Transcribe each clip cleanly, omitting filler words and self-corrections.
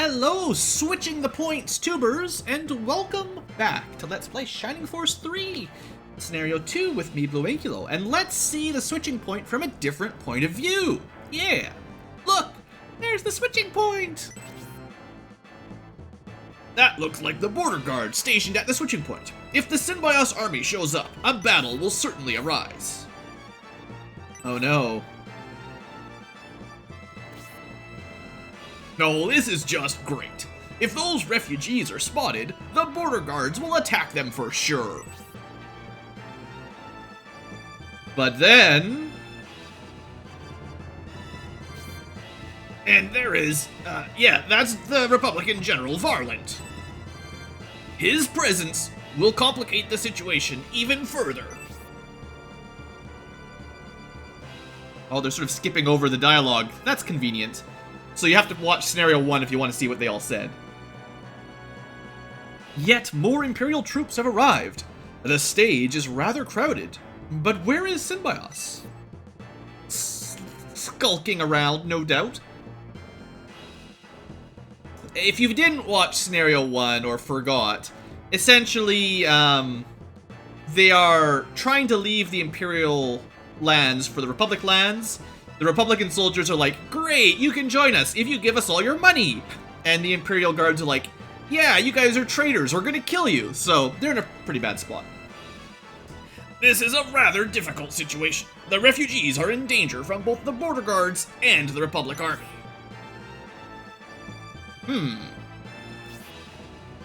Hello, Switching the Points tubers, and welcome back to Let's Play Shining Force 3, Scenario 2 with me, BlueAnkylo, and let's see the switching point from a different point of view. Yeah, look, there's the switching point. That looks like the border guard stationed at the switching point. If the Synbios army shows up, a battle will certainly arise. Oh no. No, this is just great. If those refugees are spotted, the border guards will attack them for sure. But then... And there is, that's the Republican General Varlant. His presence will complicate the situation even further. Oh, they're sort of skipping over the dialogue. That's convenient. So you have to watch Scenario 1 if you want to see what they all said. Yet more Imperial troops have arrived. The stage is rather crowded. But where is Synbios? Skulking around, no doubt. If you didn't watch Scenario 1 or forgot, essentially, they are trying to leave the Imperial lands for the Republic lands. The Republican soldiers are like, great, you can join us if you give us all your money. And the Imperial guards are like, yeah, you guys are traitors, we're gonna kill you. So they're in a pretty bad spot. This is a rather difficult situation. The refugees are in danger from both the border guards and the Republic army.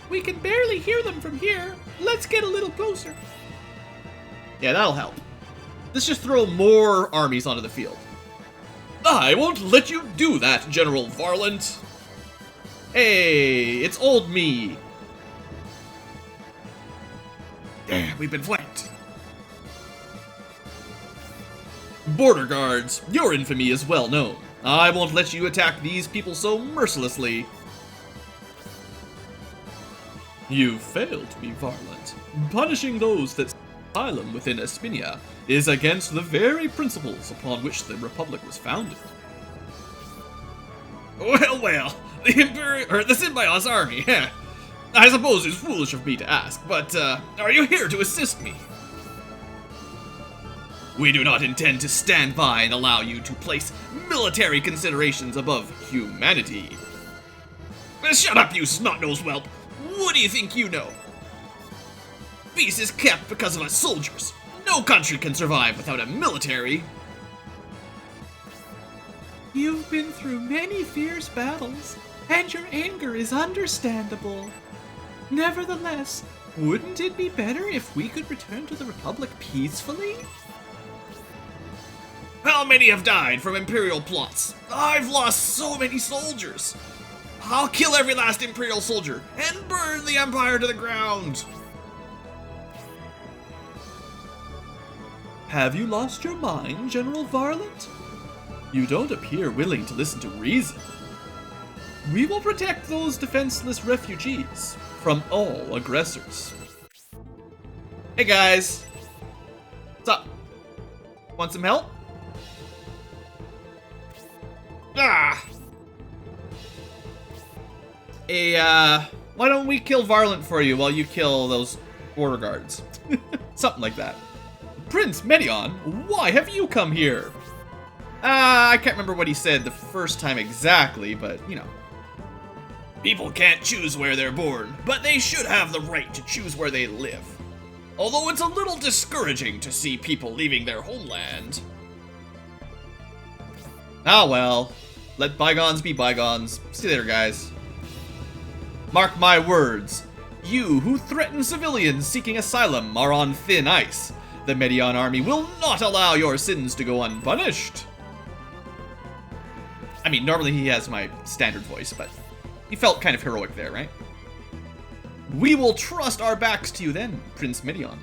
We can barely hear them from here. Let's get a little closer. Yeah, that'll help. Let's just throw more armies onto the field. I won't let you do that, General Varlant. Hey, it's old me. We've been flanked. Border guards, your infamy is well known. I won't let you attack these people so mercilessly. You failed me, Varlant. Punishing those that asylum within Espinia is against the very principles upon which the Republic was founded. Well, the Synbios army, I suppose it's foolish of me to ask, but, are you here to assist me? We do not intend to stand by and allow you to place military considerations above humanity. Shut up, you snot-nosed whelp! What do you think you know? Peace is kept because of us soldiers. No country can survive without a military. You've been through many fierce battles, and your anger is understandable. Nevertheless, wouldn't it be better if we could return to the Republic peacefully? How many have died from Imperial plots? I've lost so many soldiers. I'll kill every last Imperial soldier and burn the Empire to the ground. Have you lost your mind, General Varlant? You don't appear willing to listen to reason. We will protect those defenseless refugees from all aggressors. Hey guys. What's up? Want some help? Why don't we kill Varlant for you while you kill those border guards? Something like that. Prince Medion, why have you come here? I can't remember what he said the first time exactly, but, you know. People can't choose where they're born, but they should have the right to choose where they live. Although it's a little discouraging to see people leaving their homeland. Ah well, let bygones be bygones. See you later, guys. Mark my words, you who threaten civilians seeking asylum are on thin ice. The Medion army will not allow your sins to go unpunished. I mean, normally he has my standard voice, but he felt kind of heroic there, right? We will trust our backs to you then, Prince Medion.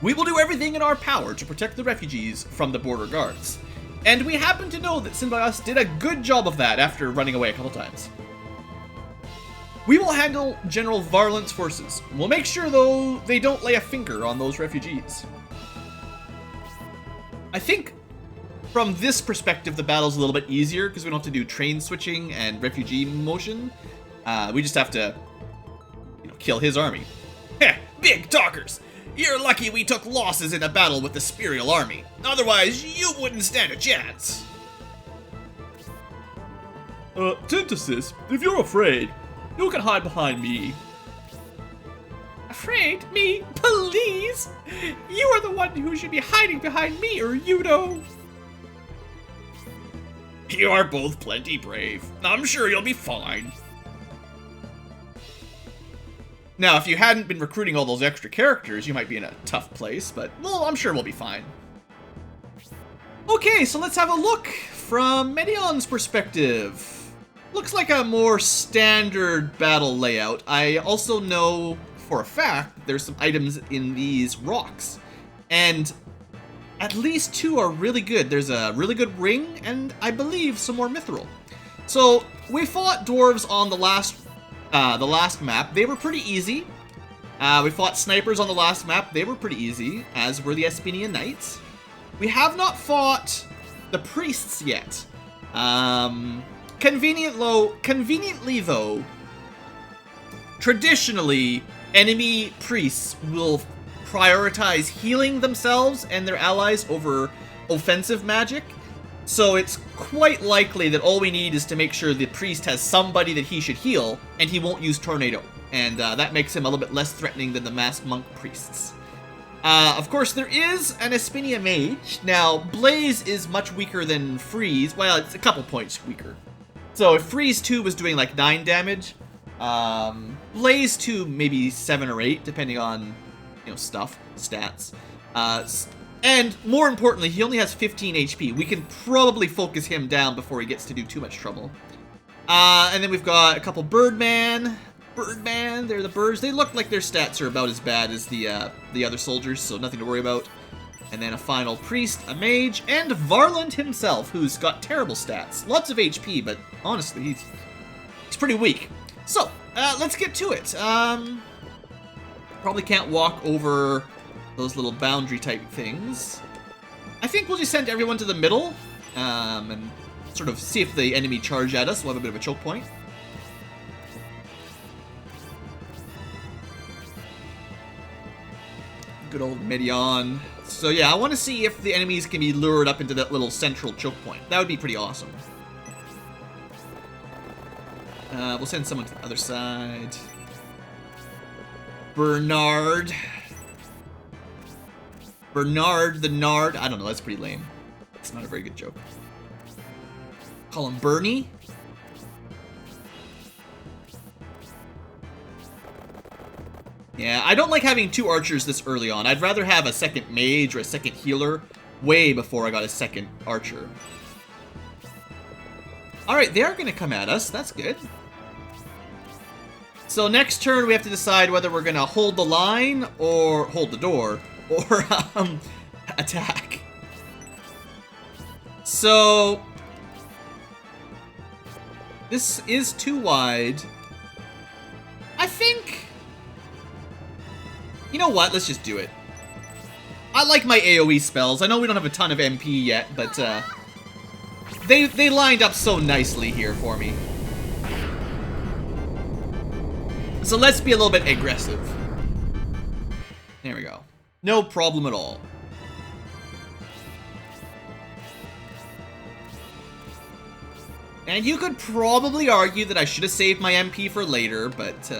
We will do everything in our power to protect the refugees from the border guards. And we happen to know that Synbios did a good job of that after running away a couple times. We will handle General Varlant's forces. We'll make sure, though, they don't lay a finger on those refugees. I think from this perspective, the battle's a little bit easier because we don't have to do train switching and refugee motion. We just have to, kill his army. Heh, big talkers! You're lucky we took losses in a battle with the Spirial army. Otherwise, you wouldn't stand a chance. Synthesis, if you're afraid, you can hide behind me. Afraid? Me? Please? You are the one who should be hiding behind me, or you know. You are both plenty brave. I'm sure you'll be fine. Now, if you hadn't been recruiting all those extra characters, you might be in a tough place, but, well, I'm sure we'll be fine. Okay, so let's have a look from Medion's perspective. Looks like a more standard battle layout. I also know for a fact that there's some items in these rocks, and at least 2 are really good. There's a really good ring, and I believe some more mithril. So, we fought dwarves on the last map. They were pretty easy. We fought snipers on the last map. They were pretty easy, as were the Espinian Knights. We have not fought the priests yet. Conveniently though, traditionally, enemy priests will prioritize healing themselves and their allies over offensive magic. So it's quite likely that all we need is to make sure the priest has somebody that he should heal, and he won't use Tornado. And that makes him a little bit less threatening than the masked monk priests. Of course, there is an Espinia mage. Now, Blaze is much weaker than Freeze. Well, it's a couple points weaker. So if Freeze 2 was doing like 9 damage, Blaze 2 maybe 7 or 8, depending on, stats. And more importantly, he only has 15 HP. We can probably focus him down before he gets to do too much trouble. And then we've got a couple Birdman. They're the birds. They look like their stats are about as bad as the other soldiers, so nothing to worry about. And then a final priest, a mage, and Varlant himself, who's got terrible stats. Lots of HP, but honestly, he's pretty weak. So, let's get to it. Probably can't walk over those little boundary type things. I think we'll just send everyone to the middle, and sort of see if the enemy charge at us. We'll have a bit of a choke point. Good old Medion. So yeah, I want to see if the enemies can be lured up into that little central choke point. That would be pretty awesome. We'll send someone to the other side. Bernard the Nard. I don't know, that's pretty lame. It's not a very good joke. Call him Bernie. Yeah, I don't like having 2 archers this early on. I'd rather have a second mage or a second healer way before I got a second archer. Alright, they are going to come at us. That's good. So next turn we have to decide whether we're going to hold the line or hold the door or attack. So this is too wide. I think, you know what? Let's just do it. I like my AoE spells. I know we don't have a ton of MP yet, but they lined up so nicely here for me. So let's be a little bit aggressive. There we go. No problem at all. And you could probably argue that I should have saved my MP for later, but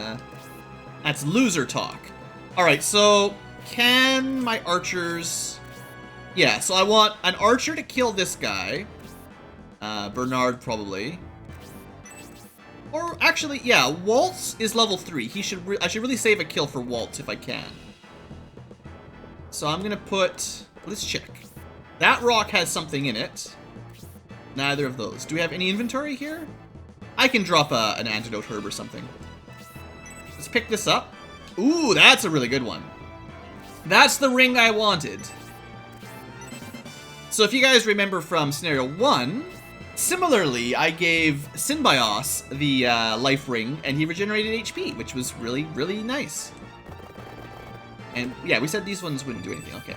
that's loser talk. Alright, so can my archers... Yeah, so I want an archer to kill this guy. Bernard, probably. Or actually, yeah, Waltz is level 3. I should really save a kill for Waltz if I can. So I'm gonna put... Let's check. That rock has something in it. Neither of those. Do we have any inventory here? I can drop an antidote herb or something. Let's pick this up. Ooh, that's a really good one. That's the ring I wanted. So if you guys remember from Scenario 1, similarly, I gave Synbios the life ring, and he regenerated HP, which was really, really nice. And yeah, we said these ones wouldn't do anything. Okay.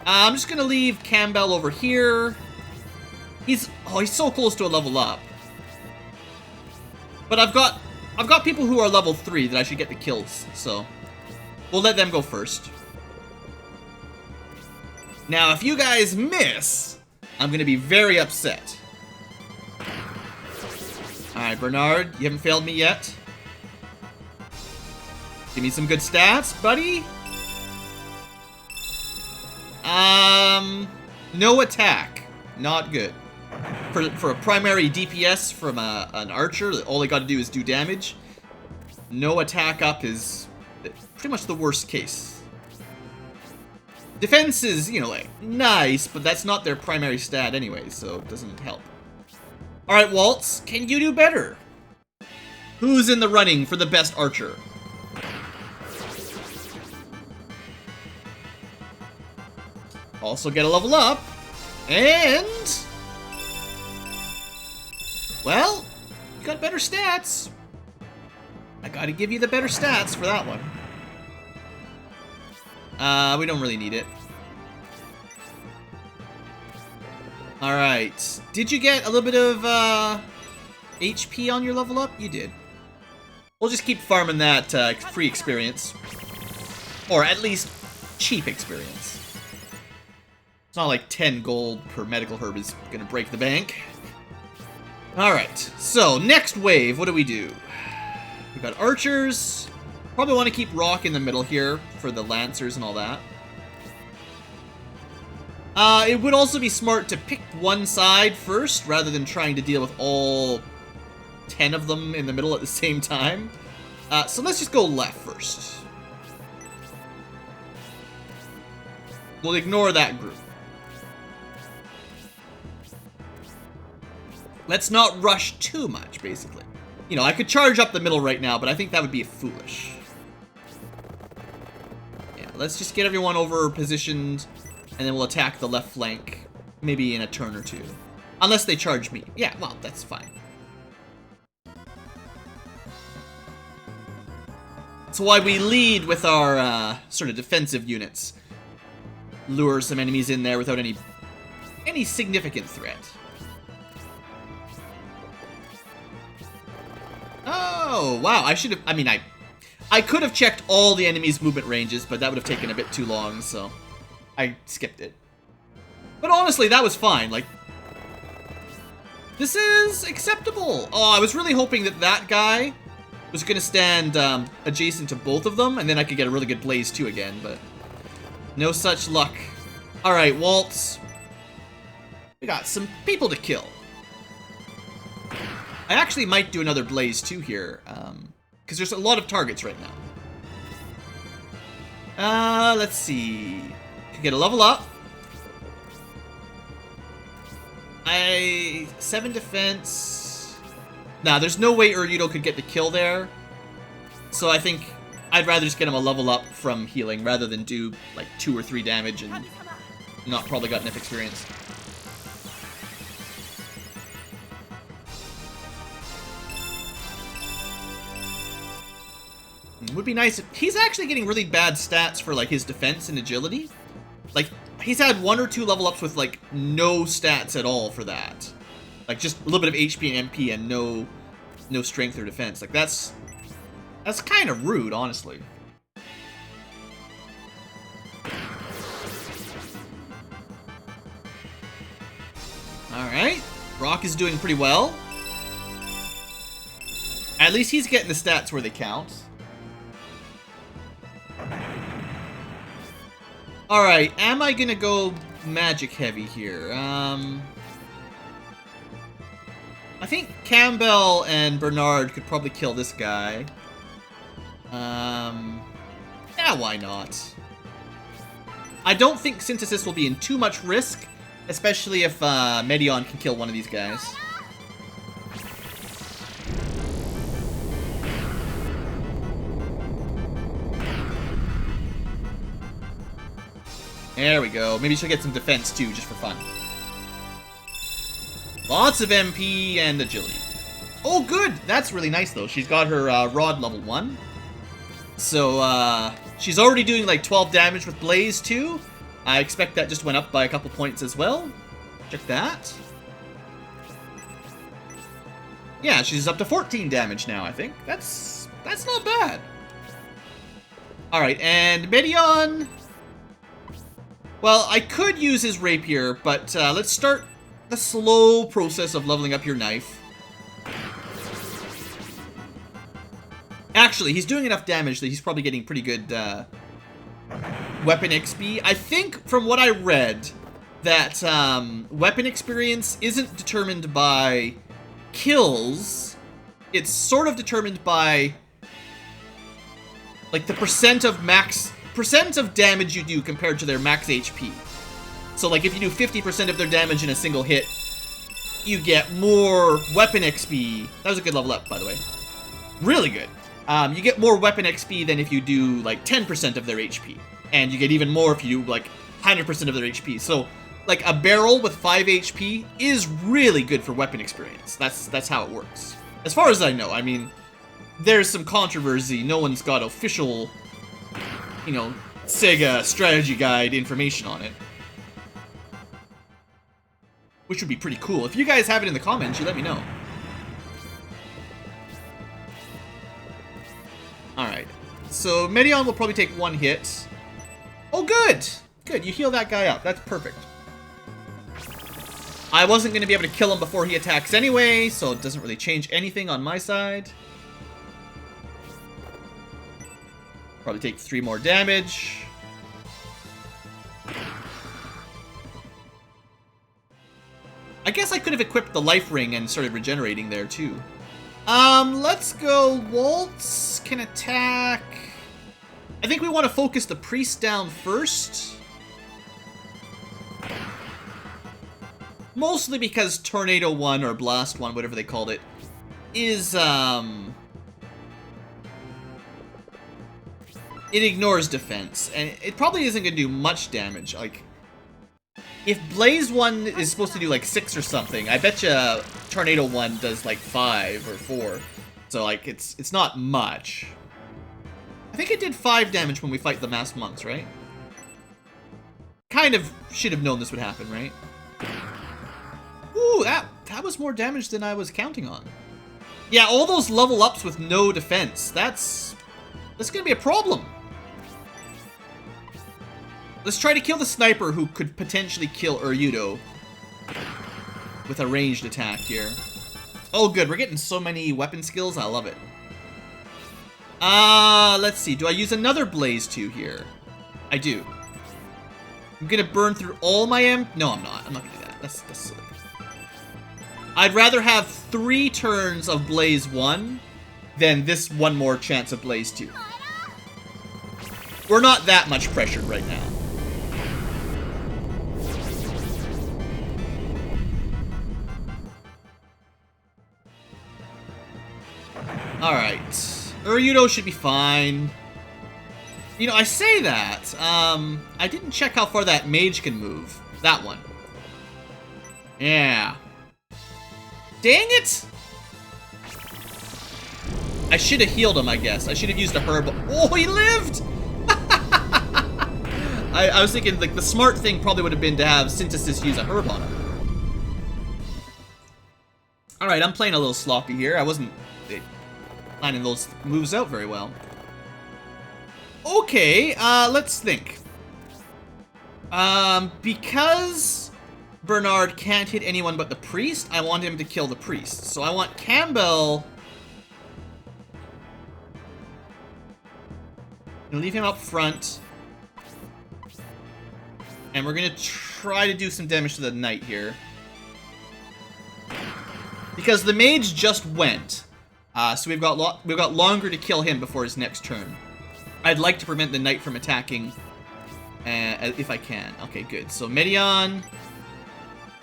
I'm just gonna leave Campbell over here. He's so close to a level up. But I've got I've got people who are level 3 that I should get the kills, so we'll let them go first. Now, if you guys miss, I'm going to be very upset. Alright, Bernard, you haven't failed me yet. Give me some good stats, buddy. No attack. Not good. For a primary DPS from an archer, all they gotta do is do damage. No attack up is pretty much the worst case. Defense is, you know, like, nice, but that's not their primary stat anyway, so it doesn't help. Alright, Waltz, can you do better? Who's in the running for the best archer? Also get a level up. And... well, you got better stats. I gotta give you the better stats for that one. We don't really need it. Alright. Did you get a little bit of, HP on your level up? You did. We'll just keep farming that, free experience. Or at least, cheap experience. It's not like 10 gold per medical herb is gonna break the bank. Alright, so next wave, what do? We've got archers. Probably want to keep rock in the middle here for the lancers and all that. It would also be smart to pick one side first, rather than trying to deal with all 10 of them in the middle at the same time. So let's just go left first. We'll ignore that group. Let's not rush too much, basically. You know, I could charge up the middle right now, but I think that would be foolish. Yeah, let's just get everyone over positioned, and then we'll attack the left flank, maybe in a turn or two. Unless they charge me. Yeah, well, that's fine. That's why we lead with our, sort of defensive units. Lure some enemies in there without any significant threat. Oh, wow, I should have, I mean, I could have checked all the enemies' movement ranges, but that would have taken a bit too long, so I skipped it. But honestly, that was fine, like, this is acceptable. Oh, I was really hoping that that guy was going to stand adjacent to both of them, and then I could get a really good blaze too again, but no such luck. Alright, Waltz. We got some people to kill. I actually might do another blaze too here, because there's a lot of targets right now. Let's see. Could get a level up. 7 defense. Nah, there's no way Uryudo could get the kill there. So I think I'd rather just get him a level up from healing rather than do like 2 or 3 damage and not probably got enough experience. It would be nice if he's actually getting really bad stats for like his defense and agility. Like he's had 1 or 2 level ups with like no stats at all for that. Like just a little bit of HP and MP and no strength or defense. Like that's kind of rude, honestly. Alright, Brock is doing pretty well. At least he's getting the stats where they count. Alright, am I gonna go magic heavy here? I think Campbell and Bernard could probably kill this guy. Yeah, why not? I don't think Synthesis will be in too much risk, especially if Medion can kill one of these guys. There we go. Maybe she'll get some defense too, just for fun. Lots of MP and agility. Oh, good! That's really nice, though. She's got her rod level 1. So, she's already doing like 12 damage with Blaze too. I expect that just went up by a couple points as well. Check that. Yeah, she's up to 14 damage now, I think. That's not bad. Alright, and Medion... Well, I could use his rapier, but let's start the slow process of leveling up your knife. Actually, he's doing enough damage that he's probably getting pretty good weapon XP. I think, from what I read, that weapon experience isn't determined by kills. It's sort of determined by, like, the percent of damage you do compared to their max HP. So, like, if you do 50% of their damage in a single hit, you get more weapon XP. That was a good level up, by the way. Really good. You get more weapon XP than if you do, like, 10% of their HP. And you get even more if you do, like, 100% of their HP. So, like, a barrel with 5 HP is really good for weapon experience. That's how it works. As far as I know, I mean, there's some controversy. No one's got official, you know, Sega strategy guide information on it. Which would be pretty cool. If you guys have it in the comments, you let me know. Alright. So, Medion will probably take 1 hit. Oh, good! Good, you heal that guy up. That's perfect. I wasn't going to be able to kill him before he attacks anyway, so it doesn't really change anything on my side. Probably take 3 more damage. I guess I could have equipped the life ring and started regenerating there too. Let's go. Waltz can attack. I think we want to focus the priest down first. Mostly because Tornado 1 or Blast 1, whatever they called it, is, it ignores defense, and it probably isn't going to do much damage. Like, if Blaze 1 is supposed to do, like, 6 or something, I bet you Tornado 1 does, like, 5 or 4. So, like, it's not much. I think it did 5 damage when we fight the Masked Monks, right? Kind of should have known this would happen, right? Ooh, that was more damage than I was counting on. Yeah, all those level ups with no defense. That's gonna be a problem. Let's try to kill the sniper who could potentially kill Uryudo with a ranged attack here. Oh, good. We're getting so many weapon skills. I love it. Let's see. Do I use another Blaze 2 here? I do. I'm gonna burn through all my No, I'm not. I'm not gonna do that. That's silly. I'd rather have 3 turns of Blaze 1 than this 1 more chance of Blaze 2. We're not that much pressured right now. Alright. Uryudo should be fine. You know, I say that. I didn't check how far that mage can move. That one. Yeah. Dang it! I should have healed him, I guess. I should have used a herb. Oh, he lived! I was thinking, like, the smart thing probably would have been to have Synthesis use a herb on him. Alright, I'm playing a little sloppy here. I wasn't planning those moves out very well. Okay, let's think. Because Bernard can't hit anyone but the priest, I want him to kill the priest. So I want Campbell... I'm gonna leave him up front. And we're gonna try to do some damage to the knight here. Because the mage just went. So we've got longer to kill him before his next turn. I'd like to prevent the knight from attacking if I can. Okay, good. So Medion,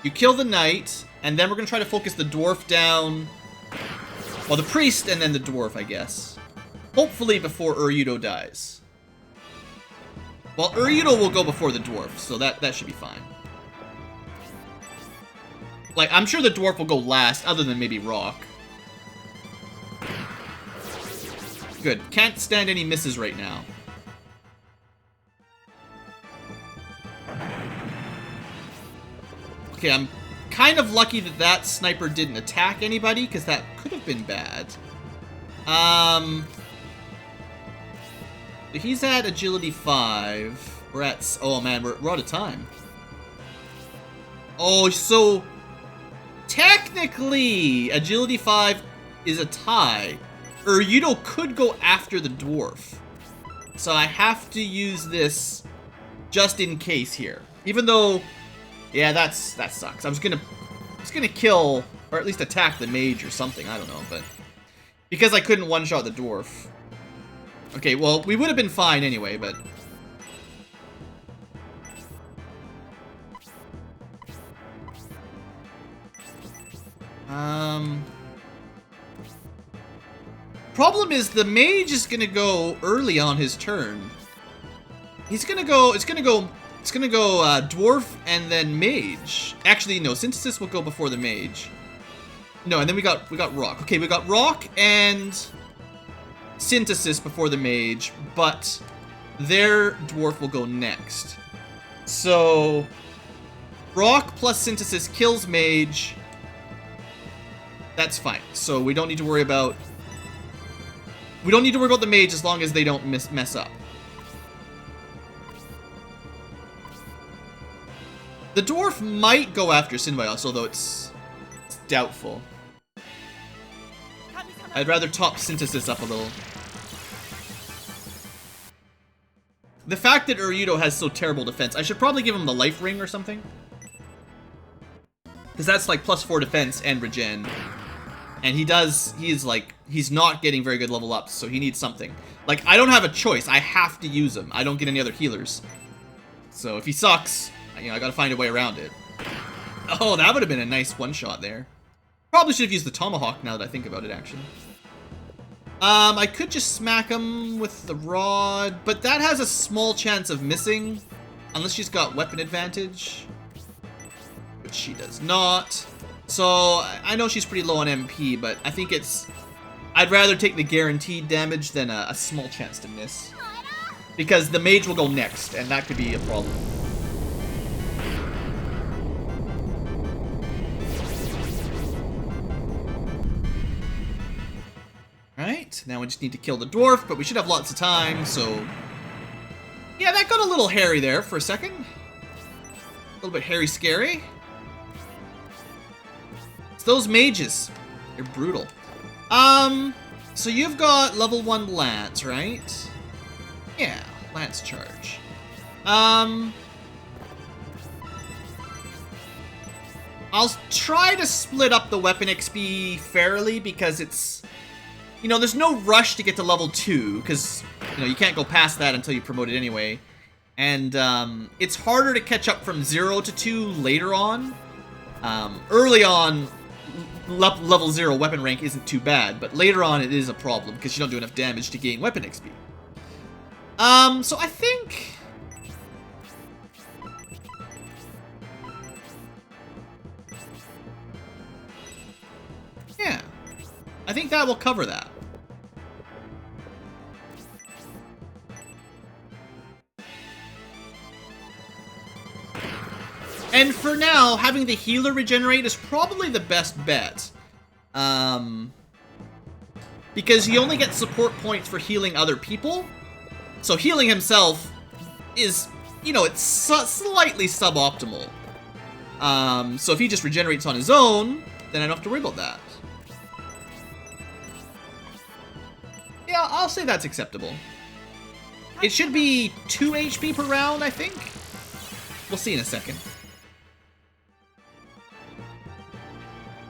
you kill the knight, and then we're gonna try to focus the dwarf down. Well, the priest and then the dwarf, I guess. Hopefully before Uryudo dies. Well, Uryudo will go before the dwarf, so that should be fine. Like, I'm sure the dwarf will go last, other than maybe Rock. Good. Can't stand any misses right now. Okay, I'm kind of lucky that that sniper didn't attack anybody, because that could have been bad. He's at agility 5. We're at... Oh, man, we're out of time. Oh, so... Technically, agility 5 is a tie. Yudo could go after the dwarf. So I have to use this just in case here. Even though... Yeah, that sucks. I was gonna kill, or at least attack the mage or something, I don't know, but... Because I couldn't one-shot the dwarf. Okay, well, we would have been fine anyway, but... Problem is, the mage is gonna go early on his turn. It's gonna go dwarf and then mage. Actually, no, synthesis will go before the mage. No, and then we got rock. Okay, we got rock and synthesis before the mage, but their dwarf will go next. So rock plus synthesis kills mage. That's fine. So we don't need to worry about the mage as long as they don't mess up. The dwarf might go after Synbios, although it's doubtful. I'd rather top synthesis up a little. The fact that Yudo has so terrible defense, I should probably give him the life ring or something. Because that's like +4 defense and regen. And he's not getting very good level ups, so he needs something. Like, I don't have a choice. I have to use him. I don't get any other healers. So if he sucks, you know, I gotta find a way around it. Oh, that would have been a nice one-shot there. Probably should have used the tomahawk now that I think about it, actually. I could just smack him with the rod, but that has a small chance of missing. Unless she's got weapon advantage. Which she does not. So, I know she's pretty low on MP, but I think I'd rather take the guaranteed damage than a small chance to miss. Because the mage will go next, and that could be a problem. Alright, now we just need to kill the dwarf, but we should have lots of time, so... Yeah, that got a little hairy there for a second. A little bit hairy scary. It's those mages. They're brutal. So you've got level 1 lance, right? Yeah, lance charge. I'll try to split up the weapon XP fairly because it's... You know, there's no rush to get to level 2, because, you know, you can't go past that until you promote it anyway. And, it's harder to catch up from 0 to 2 later on. Early on, level 0 weapon rank isn't too bad, but later on it is a problem, because you don't do enough damage to gain weapon XP. So I think... Yeah. I think that will cover that. And for now, having the healer regenerate is probably the best bet. Because he only gets support points for healing other people. So healing himself is, you know, it's slightly suboptimal. So if he just regenerates on his own, then I don't have to worry about that. Yeah, I'll say that's acceptable. It should be 2 HP per round, I think. We'll see in a second.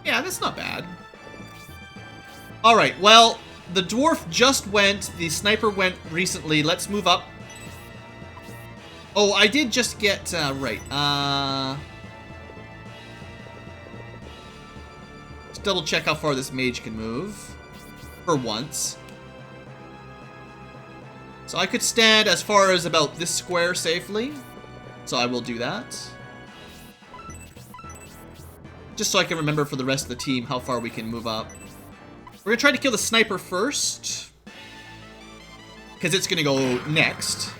Yeah, that's not bad. Alright, well, the dwarf just went, the sniper went recently. Let's move up. Oh, I did just get, right. Let's double check how far this mage can move. For once. So I could stand as far as about this square safely. So I will do that. Just so I can remember for the rest of the team how far we can move up. We're gonna try to kill the sniper first. Because it's gonna go next.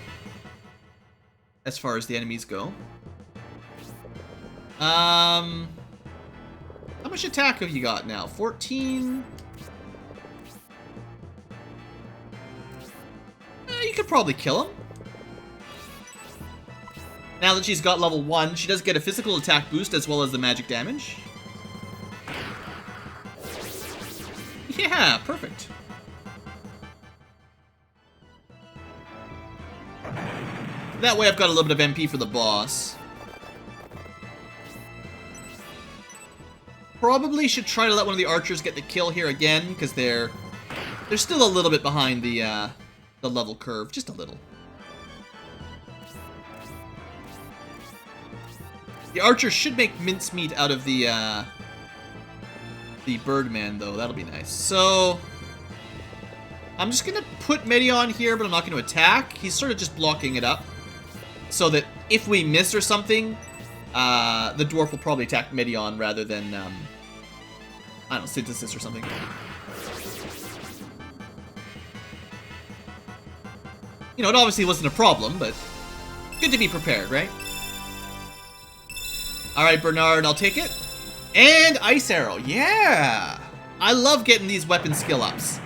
As far as the enemies go. How much attack have you got now? 14? You could probably kill him. Now that she's got level 1, she does get a physical attack boost as well as the magic damage. Yeah, perfect. That way I've got a little bit of MP for the boss. Probably should try to let one of the archers get the kill here again, because they're still a little bit behind the level curve, just a little. The archer should make mincemeat out of the Birdman, though. That'll be nice. So I'm just gonna put Medion here, but I'm not gonna attack. He's sort of just blocking it up, so that if we miss or something, the dwarf will probably attack Medion rather than I don't know, Synthesis or something. You know, it obviously wasn't a problem, but good to be prepared, right? Alright, Bernard, I'll take it. And Ice Arrow, yeah! I love getting these weapon skill ups.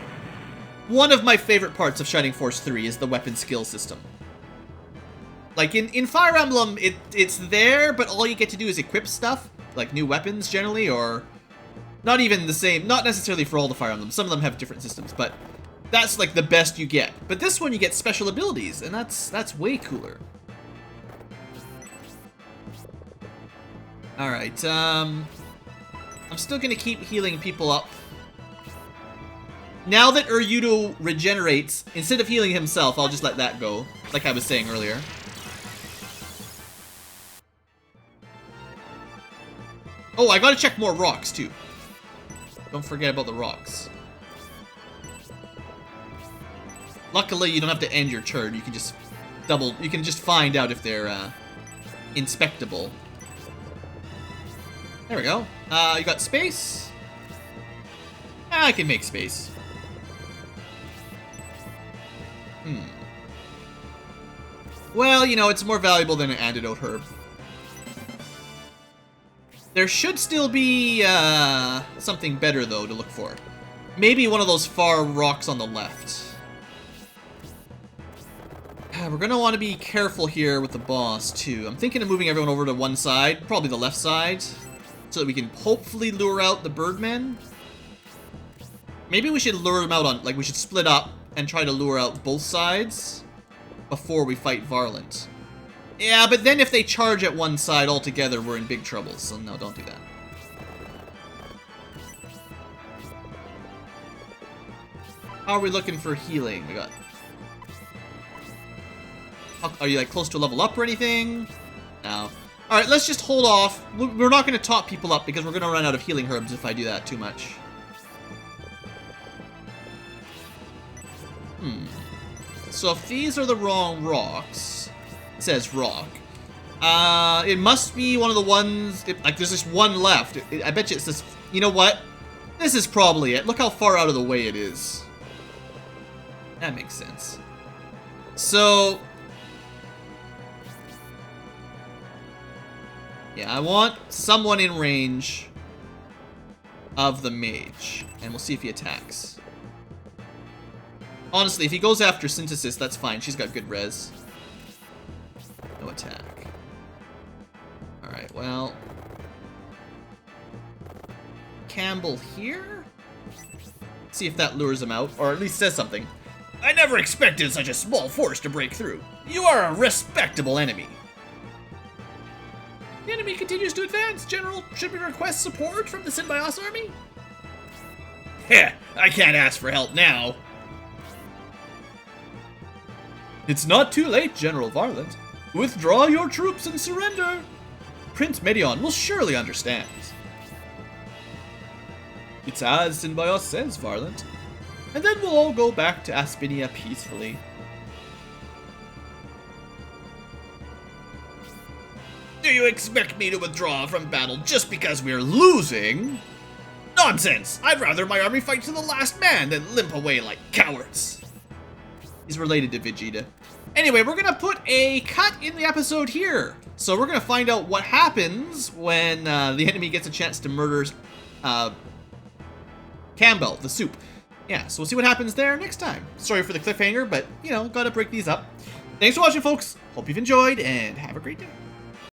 One of my favorite parts of Shining Force 3 is the weapon skill system. Like, in Fire Emblem, it's there, but all you get to do is equip stuff. Like, new weapons, generally, or... Not even the same, not necessarily for all the Fire Emblems. Some of them have different systems, but... That's, like, the best you get. But this one, you get special abilities, and that's way cooler. Alright, I'm still gonna keep healing people up. Now that Uryudo regenerates, instead of healing himself, I'll just let that go, like I was saying earlier. Oh, I gotta check more rocks, too. Don't forget about the rocks. Luckily, you don't have to end your turn. You can just you can just find out if they're, inspectable. There we go. You got space? I can make space. Well, you know, it's more valuable than an antidote herb. There should still be, something better, though, to look for. Maybe one of those far rocks on the left. We're gonna want to be careful here with the boss, too. I'm thinking of moving everyone over to one side, probably the left side, so that we can hopefully lure out the Birdmen. Maybe we should lure them out on, like, we should split up and try to lure out both sides before we fight Varlant. Yeah, but then if they charge at one side altogether, we're in big trouble, so no, don't do that. How are we looking for healing? We got... Are you, like, close to a level up or anything? No. Alright, let's just hold off. We're not going to top people up because we're going to run out of healing herbs if I do that too much. So if these are the wrong rocks, it says rock. It must be one of the ones, like there's just one left. I bet you it's this, you know what? This is probably it. Look how far out of the way it is. That makes sense. So... yeah, I want someone in range of the mage. And we'll see if he attacks. Honestly, if he goes after Synthesis, that's fine. She's got good res. No attack. Alright, well... Campbell here? See if that lures him out, or at least says something. I never expected such a small force to break through. You are a respectable enemy. The enemy continues to advance. General, should we request support from the Synbios army? Heh, I can't ask for help now. It's not too late, General Varlant. Withdraw your troops and surrender. Prince Medion will surely understand. It's as Synbios says, Varlant. And then we'll all go back to Aspinia peacefully. Do you expect me to withdraw from battle just because we're losing? Nonsense! I'd rather my army fight to the last man than limp away like cowards. He's related to Vegeta. Anyway, we're gonna put a cut in the episode here. So we're gonna find out what happens when the enemy gets a chance to murder Campbell, the soup. Yeah, so we'll see what happens there next time. Sorry for the cliffhanger, but, you know, gotta break these up. Thanks for watching, folks. Hope you've enjoyed, and have a great day.